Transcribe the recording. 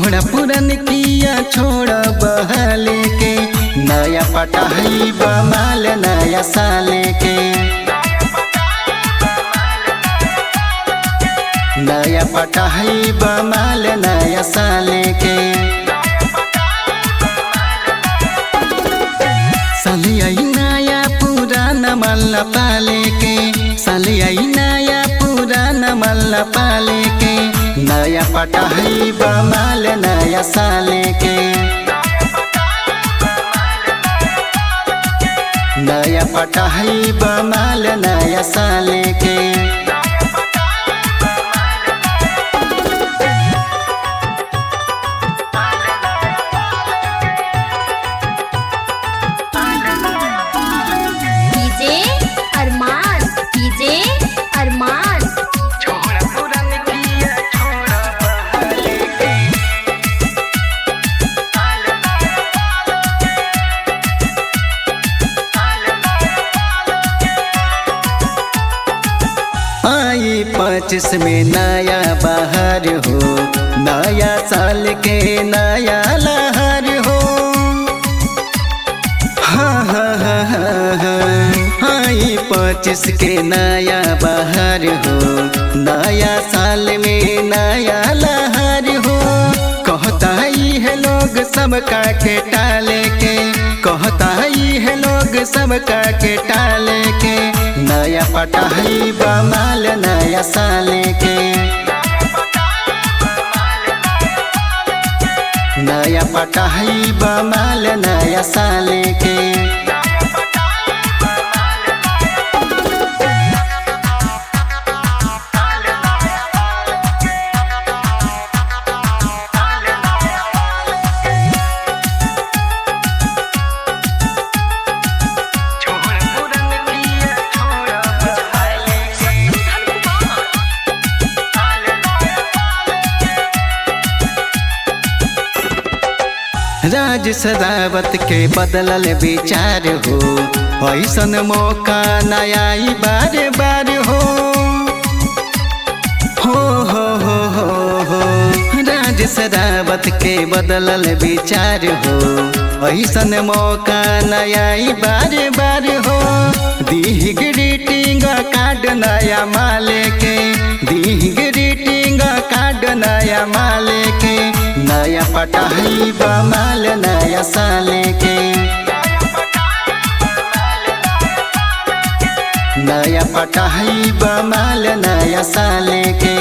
छोड़ा पुरन किया छोड़ा बहले के नया पटाही बमाल नया साले के नया पटाही बमाल नया साले के सालियाई नया पुराना मल्ला पाले के सालियाई नया पुराना मल्ला पाले के नया पटाही बमाल नया साले के नया पटाही बमाल नया साले के आई 25 में नया बाहर हो नया साल के नया लहर हो हाँ हाँ हाँ हाँ हाँ आई 25 के नया बाहर हो नया साल में नया लहर हो कहता ही है लोग सबका के टाले के कहता ही है लोग सबका के टाले के नया पटाही बमाल नया साले के नया पटाही बमाल नया साले के राज सदावत के बदलल विचार हो ऐसन मौका नया बार बार हो राज सदावत के बदलल विचार हो ऐसन मौका नया बार बार हो दी ग्रीटिंग कार्ड नया माले के दी ग्रीटिंग कार्ड नया माले के नया पटाही बमाल नया साले के नया पटाही बमाल नया साले के